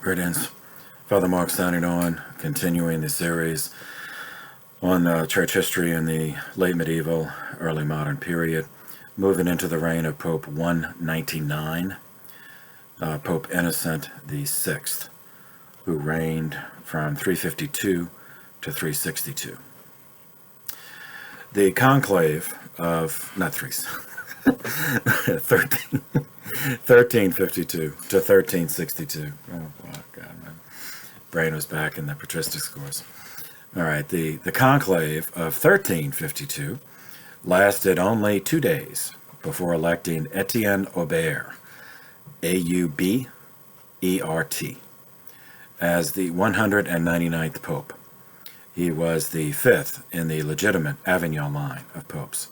Greetings. Father Mark signing on, continuing the series on church history in the late medieval, early modern period, moving into the reign of Pope 199, Pope Innocent VI, who reigned from 352 to 362. The conclave of, not three, 1352 to 1362. Oh, God, my brain was back in the patristics course. All right, the conclave of 1352 lasted only 2 days before electing Etienne Aubert, Aubert, as the 199th pope. He was the fifth in the legitimate Avignon line of popes.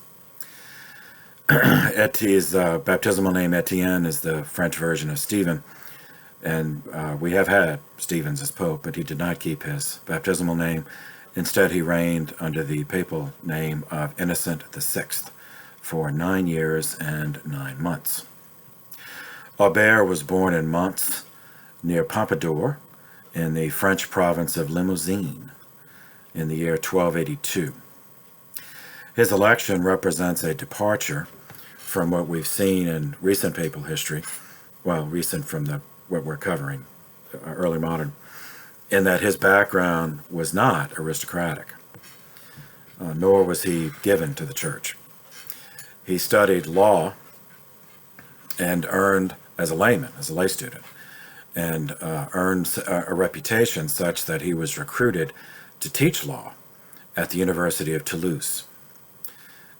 Etie's baptismal name, Etienne, is the French version of Stephen, and we have had Stephen as pope, but he did not keep his baptismal name. Instead, he reigned under the papal name of Innocent VI for 9 years and 9 months. Aubert was born in Mons, near Pompadour, in the French province of Limousin, in the year 1282. His election represents a departure from what we've seen in recent papal history, well, recent from what we're covering, early modern, in that his background was not aristocratic, nor was he given to the church. He studied law and earned, as a layman, as a lay student, and earned a reputation such that he was recruited to teach law at the University of Toulouse.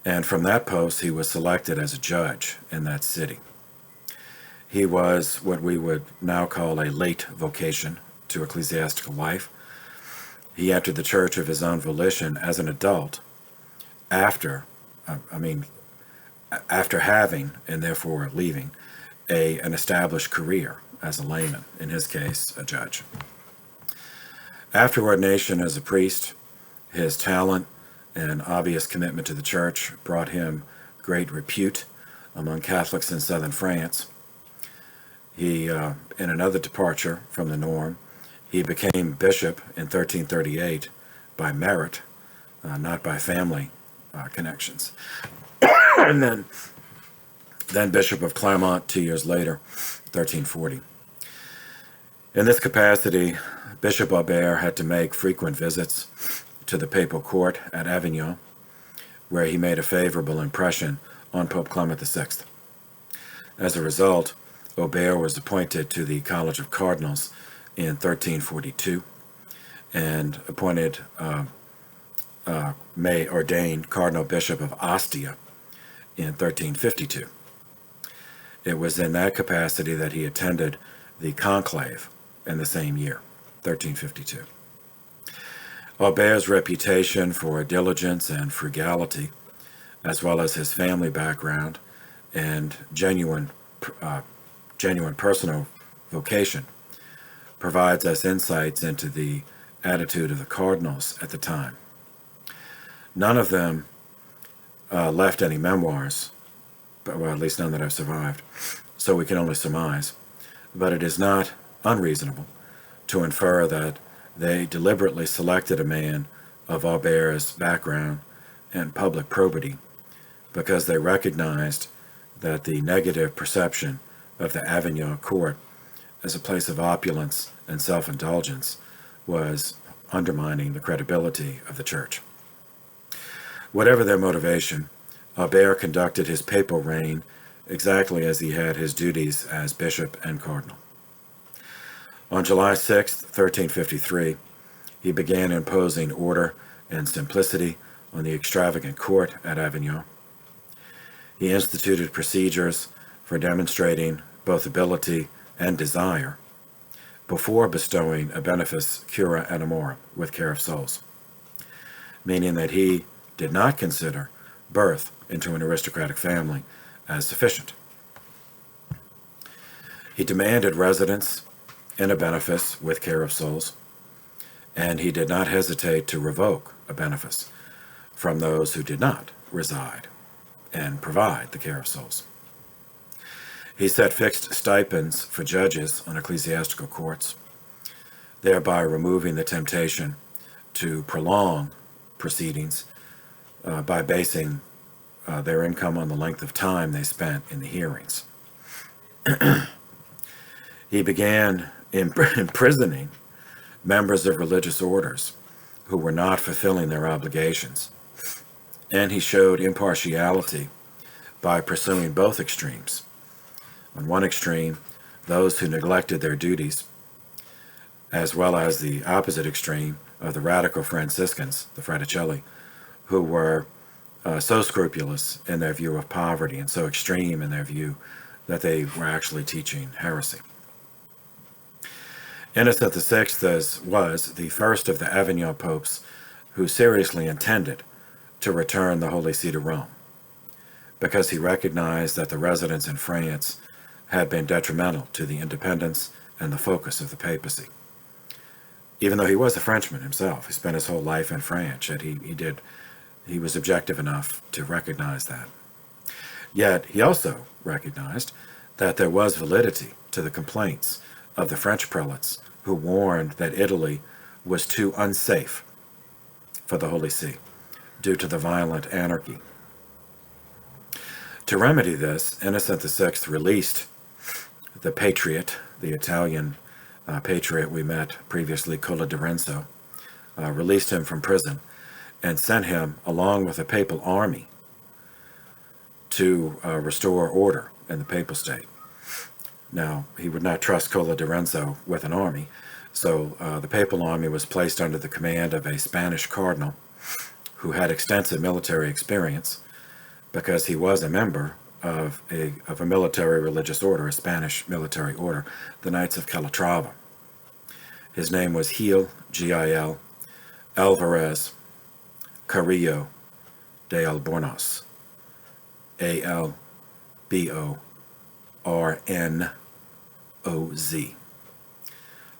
And from that post, he was selected as a judge in that city. He was what we would now call a late vocation to ecclesiastical life. He entered the church of his own volition as an adult after having, and therefore leaving, an established career as a layman, in his case, a judge. After ordination as a priest, his talent and obvious commitment to the church brought him great repute among Catholics in southern France. He, in another departure from the norm, he became bishop in 1338 by merit, not by family connections. And then Bishop of Clermont 2 years later, 1340. In this capacity, Bishop Aubert had to make frequent visits to the papal court at Avignon, where he made a favorable impression on Pope Clement VI. As a result, Aubert was appointed to the College of Cardinals in 1342 and ordained Cardinal Bishop of Ostia in 1352. It was in that capacity that he attended the conclave in the same year, 1352. Aubert's reputation for diligence and frugality, as well as his family background and genuine personal vocation, provides us insights into the attitude of the cardinals at the time. None of them left any memoirs, well, at least none that have survived, so we can only surmise. But it is not unreasonable to infer that they deliberately selected a man of Aubert's background and public probity because they recognized that the negative perception of the Avignon court as a place of opulence and self-indulgence was undermining the credibility of the church. Whatever their motivation, Aubert conducted his papal reign exactly as he had his duties as bishop and cardinal. On July 6, 1353, he began imposing order and simplicity on the extravagant court at Avignon. He instituted procedures for demonstrating both ability and desire before bestowing a benefice cura animorum with care of souls, meaning that he did not consider birth into an aristocratic family as sufficient. He demanded residence in a benefice with care of souls, and he did not hesitate to revoke a benefice from those who did not reside and provide the care of souls. He set fixed stipends for judges on ecclesiastical courts, thereby removing the temptation to prolong proceedings by basing their income on the length of time they spent in the hearings. He began imprisoning members of religious orders who were not fulfilling their obligations, and he showed impartiality by pursuing both extremes. On one extreme, those who neglected their duties, as well as the opposite extreme of the radical Franciscans, the Fraticelli, who were so scrupulous in their view of poverty and so extreme in their view that they were actually teaching heresy. Innocent VI was the first of the Avignon popes who seriously intended to return the Holy See to Rome, because he recognized that the residence in France had been detrimental to the independence and the focus of the papacy. Even though he was a Frenchman himself, he spent his whole life in France, yet he was objective enough to recognize that. Yet he also recognized that there was validity to the complaints of the French prelates who warned that Italy was too unsafe for the Holy See due to the violent anarchy. To remedy this, Innocent VI released the patriot, the Italian patriot we met previously, Cola di Renzo, released him from prison and sent him along with a papal army to restore order in the papal state. Now, he would not trust Cola di Renzo with an army, so the papal army was placed under the command of a Spanish cardinal who had extensive military experience because he was a member of a military religious order, a Spanish military order, the Knights of Calatrava. His name was Gil, G-I-L, Alvarez Carrillo de Albornoz, A-L-B-O-R-N-O-Z.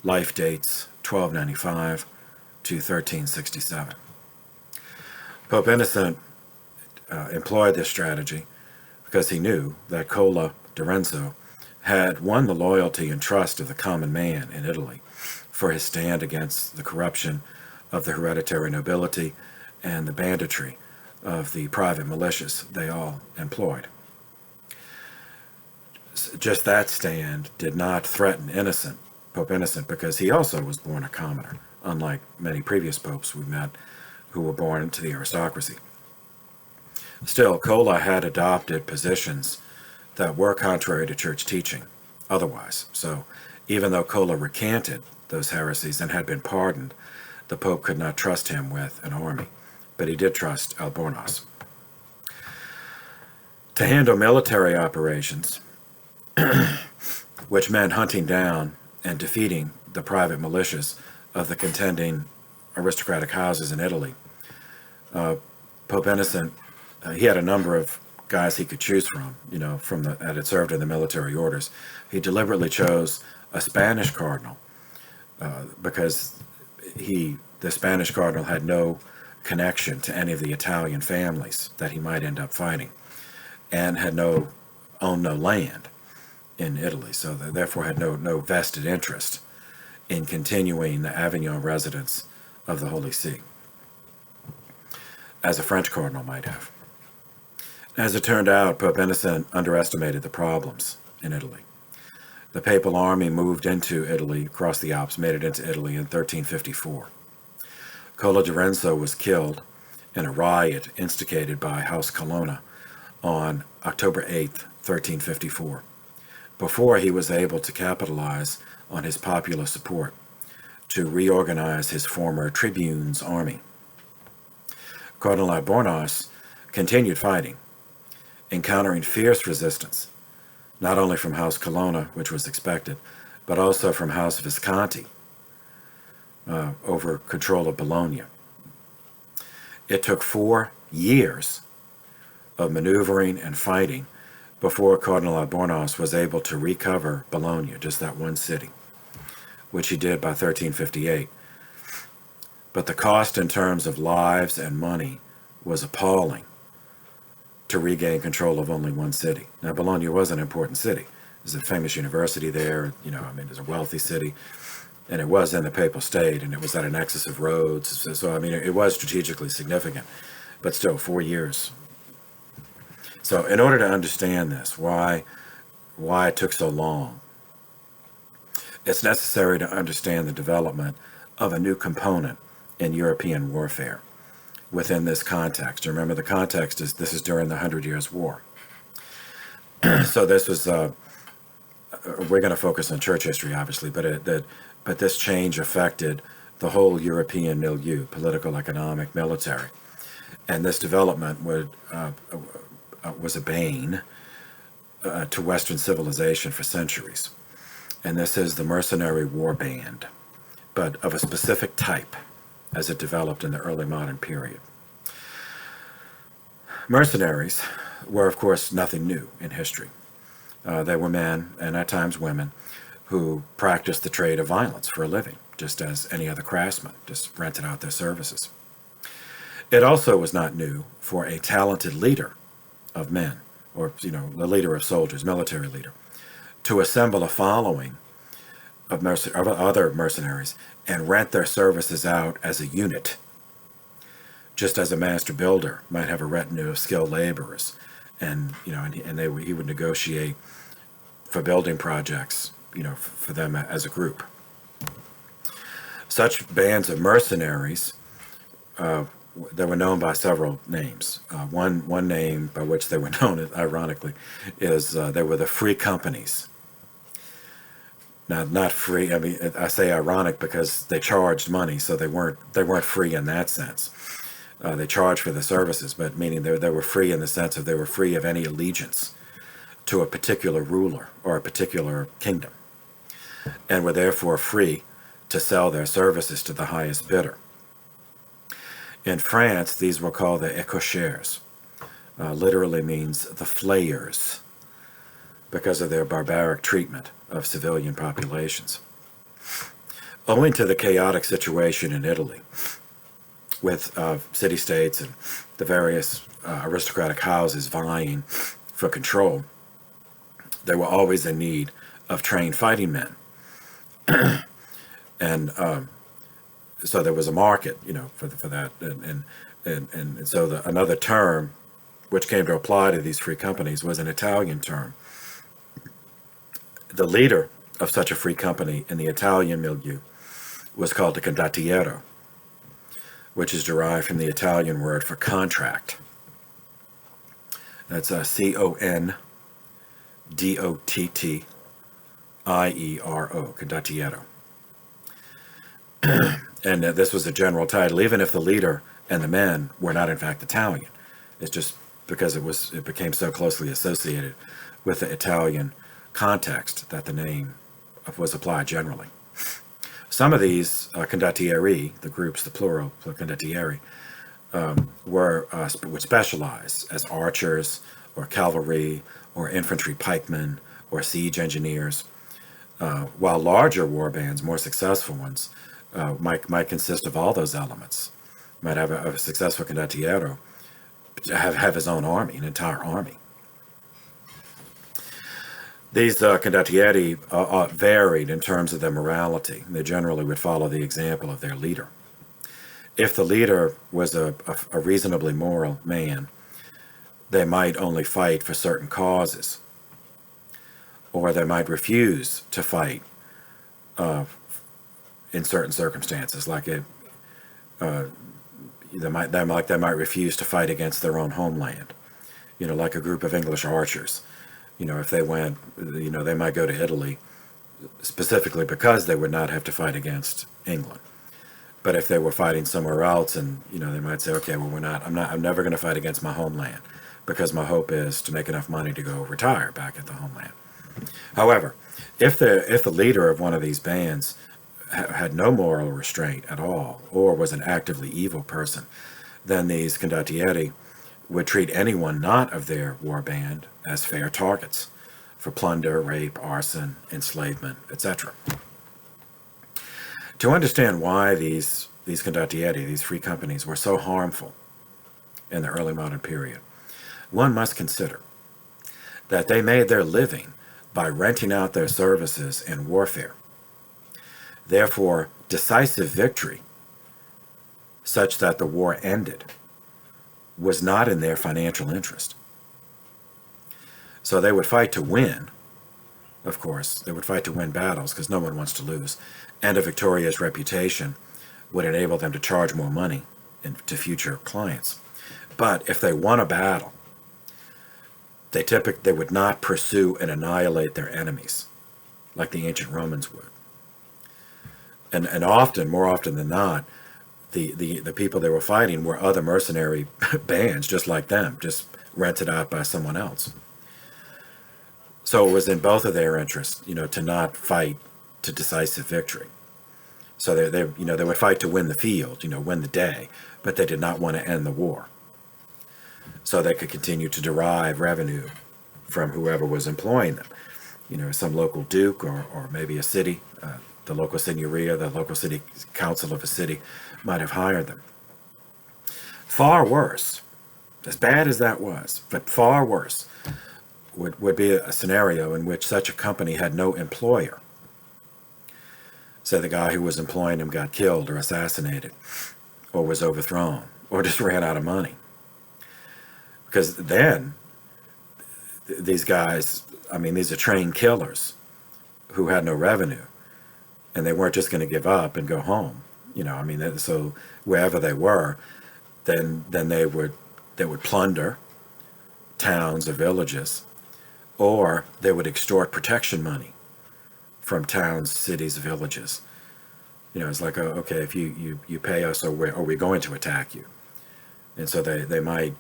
Life dates 1295 to 1367. Pope Innocent employed this strategy because he knew that Cola di Renzo had won the loyalty and trust of the common man in Italy for his stand against the corruption of the hereditary nobility and the banditry of the private militias they all employed. Just that stand did not threaten Pope Innocent, because he also was born a commoner, unlike many previous popes we met who were born into the aristocracy. Still, Cola had adopted positions that were contrary to church teaching otherwise. So even though Cola recanted those heresies and had been pardoned, the Pope could not trust him with an army, but he did trust Albornoz. To handle military operations, which meant hunting down and defeating the private militias of the contending aristocratic houses in Italy, Pope Innocent, he had a number of guys he could choose from, that had served in the military orders. He deliberately chose a Spanish cardinal because the Spanish cardinal had no connection to any of the Italian families that he might end up fighting, and had owned no land in Italy, so they therefore had no vested interest in continuing the Avignon residence of the Holy See, as a French cardinal might have. As it turned out, Pope Innocent underestimated the problems in Italy. The papal army moved into Italy, across the Alps, made it into Italy in 1354. Cola di Renzo was killed in a riot instigated by House Colonna on October 8, 1354, before he was able to capitalize on his popular support to reorganize his former tribune's army. Cardinal Albornoz continued fighting, encountering fierce resistance, not only from House Colonna, which was expected, but also from House Visconti over control of Bologna. It took 4 years of maneuvering and fighting before Cardinal Albornoz was able to recover Bologna, just that one city, which he did by 1358. But the cost in terms of lives and money was appalling to regain control of only one city. Now, Bologna was an important city. There's a famous university there, it's a wealthy city, and it was in the Papal State, and it was at a nexus of roads. So I mean, it was strategically significant, but still 4 years. So in order to understand this, why it took so long, it's necessary to understand the development of a new component in European warfare within this context. Remember, the context is this is during the Hundred Years' War. So this was we're going to focus on church history, obviously, but this change affected the whole European milieu, political, economic, military, and this development was a bane to Western civilization for centuries. And this is the mercenary war band, but of a specific type as it developed in the early modern period. Mercenaries were, of course, nothing new in history. They were men, and at times women, who practiced the trade of violence for a living, just as any other craftsman, just rented out their services. It also was not new for a talented leader of men, or the leader of soldiers, military leader, to assemble a following of other mercenaries and rent their services out as a unit, just as a master builder might have a retinue of skilled laborers, and he would negotiate for building projects, for them as a group. Such bands of mercenaries, they were known by several names. One name by which they were known, ironically, is they were the free companies. Now, not free. I mean, I say ironic because they charged money, so they weren't free in that sense. They charged for the services, but meaning they were free in the sense of they were free of any allegiance to a particular ruler or a particular kingdom, and were therefore free to sell their services to the highest bidder. In France, these were called the écochères, literally means the flayers, because of their barbaric treatment of civilian populations. Owing to the chaotic situation in Italy, with city-states and the various aristocratic houses vying for control, they were always in need of trained fighting men. And so there was a market, for that. And so another term which came to apply to these free companies was an Italian term. The leader of such a free company in the Italian milieu was called the condottiero, which is derived from the Italian word for contract. That's CONDOTTIERO, condottiero. And this was a general title, even if the leader and the men were not in fact Italian. It's just because it became so closely associated with the Italian context that the name was applied generally. Some of these condottieri, the groups, the plural condottieri, would specialize as archers or cavalry or infantry pikemen or siege engineers, while larger war bands, more successful ones, might consist of all those elements. Might have a successful condottiero have his own army, an entire army. These condottieri varied in terms of their morality. They generally would follow the example of their leader. If the leader was a reasonably moral man, they might only fight for certain causes, or they might refuse to fight in certain circumstances, like they might refuse to fight against their own homeland. Like a group of English archers. If they went, they might go to Italy specifically because they would not have to fight against England. But if they were fighting somewhere else, and they might say, okay, well, I'm never going to fight against my homeland because my hope is to make enough money to go retire back at the homeland. However, if the leader of one of these bands had no moral restraint at all, or was an actively evil person, then these condottieri would treat anyone not of their war band as fair targets for plunder, rape, arson, enslavement, etc. To understand why these condottieri, these free companies, were so harmful in the early modern period, one must consider that they made their living by renting out their services in warfare. Therefore, decisive victory, such that the war ended, was not in their financial interest. So they would fight to win, of course. They would fight to win battles because no one wants to lose. And a victorious reputation would enable them to charge more money to future clients. But if they won a battle, they would not pursue and annihilate their enemies like the ancient Romans would. And often, more often than not, the people they were fighting were other mercenary bands just like them, just rented out by someone else. So it was in both of their interests, to not fight to decisive victory. So they would fight to win the field, win the day, but they did not want to end the war. So they could continue to derive revenue from whoever was employing them. Some local duke or maybe a city, the local signoria, the local city council of a city might have hired them. Far worse, as bad as that was, but far worse, would be a scenario in which such a company had no employer. Say the guy who was employing him got killed or assassinated or was overthrown or just ran out of money. Because then these guys, these are trained killers who had no revenue, and they weren't just going to give up and go home. So wherever they were, then they would plunder towns or villages, or they would extort protection money from towns, cities, villages. It's like, okay, if you pay us, or we're going to attack you. And so they might,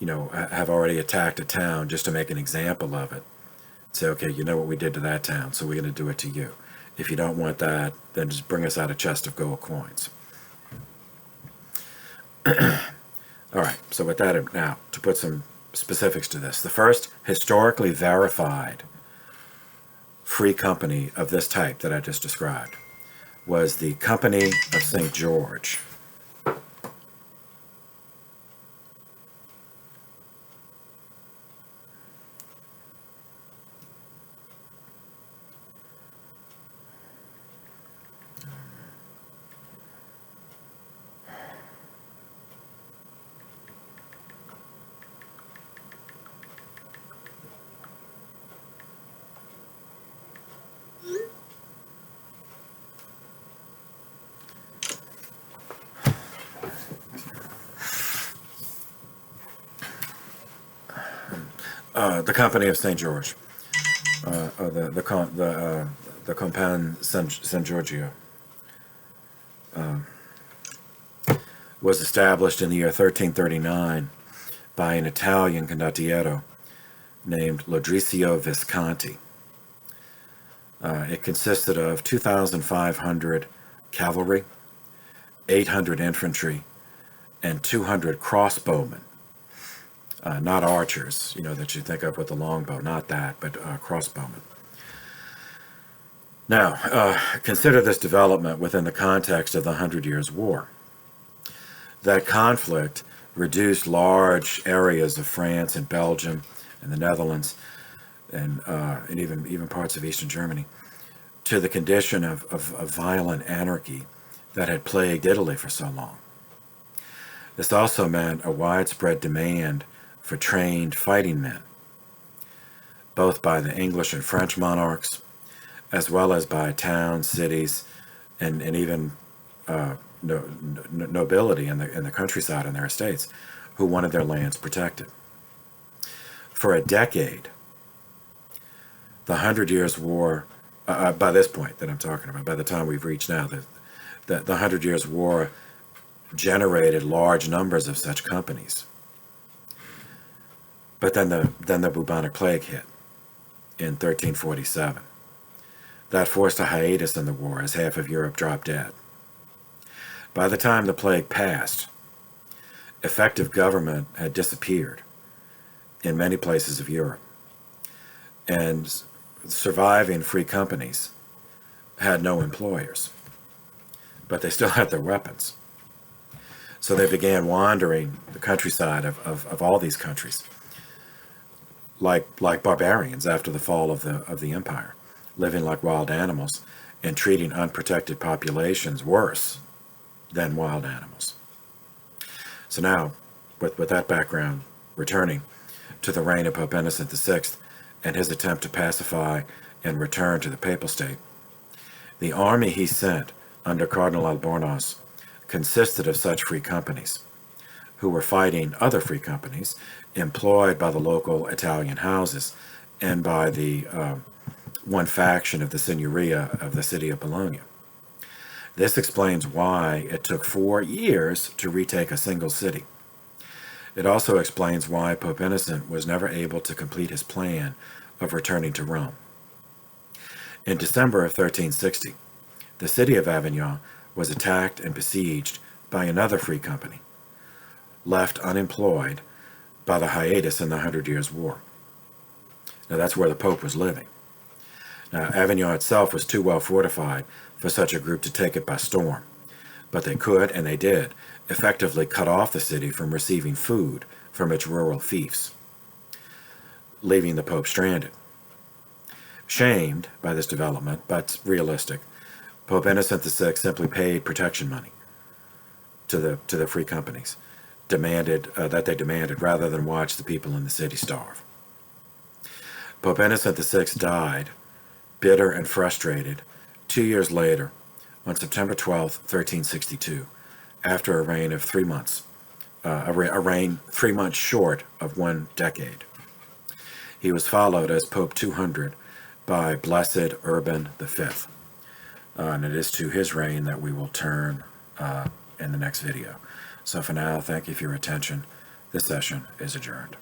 have already attacked a town just to make an example of it. Say, okay, you know what we did to that town, so we're going to do it to you. If you don't want that, then just bring us out a chest of gold coins. All right, so with that, now, to put some specifics to this. The first historically verified free company of this type that I just described was the Company of St. George. The Company of St. George, the Compagnie San Giorgio, was established in the year 1339 by an Italian condottiero named Lodricio Visconti. It consisted of 2,500 cavalry, 800 infantry, and 200 crossbowmen. Not archers, that you think of with the longbow, not that, but crossbowmen. Now, consider this development within the context of the 100 Years' War. That conflict reduced large areas of France and Belgium and the Netherlands and even parts of Eastern Germany to the condition of violent anarchy that had plagued Italy for so long. This also meant a widespread demand for trained fighting men, both by the English and French monarchs, as well as by towns, cities, and even nobility in the countryside and their estates, who wanted their lands protected. For a decade, the 100 Years' War, by this point that I'm talking about, by the time we've reached now, the 100 Years' War generated large numbers of such companies. But then the bubonic plague hit in 1347. That forced a hiatus in the war as half of Europe dropped dead. By the time the plague passed, effective government had disappeared in many places of Europe. And surviving free companies had no employers, but they still had their weapons. So they began wandering the countryside of all these countries, like barbarians after the fall of the empire, living like wild animals in treating unprotected populations worse than wild animals. So now, with that background, returning to the reign of Pope Innocent VI and his attempt to pacify and return to the papal state, the army he sent under Cardinal Albornoz consisted of such free companies, who were fighting other free companies employed by the local Italian houses and by the one faction of the Signoria of the city of Bologna. This explains why it took 4 years to retake a single city. It also explains why Pope Innocent was never able to complete his plan of returning to Rome. In December of 1360, the city of Avignon was attacked and besieged by another free company, left unemployed by the hiatus in the 100 Years' War. Now that's where the Pope was living. Now Avignon itself was too well fortified for such a group to take it by storm, but they could, and they did, effectively cut off the city from receiving food from its rural fiefs, leaving the Pope stranded. Shamed by this development, but realistic, Pope Innocent VI simply paid protection money to the free companies, that they demanded, rather than watch the people in the city starve. Pope Innocent VI died, bitter and frustrated, 2 years later, on September 12, 1362, after a reign of 3 months, a reign 3 months short of 1 decade. He was followed as Pope 200 by Blessed Urban V, and it is to his reign that we will turn in the next video. So for now, thank you for your attention. This session is adjourned.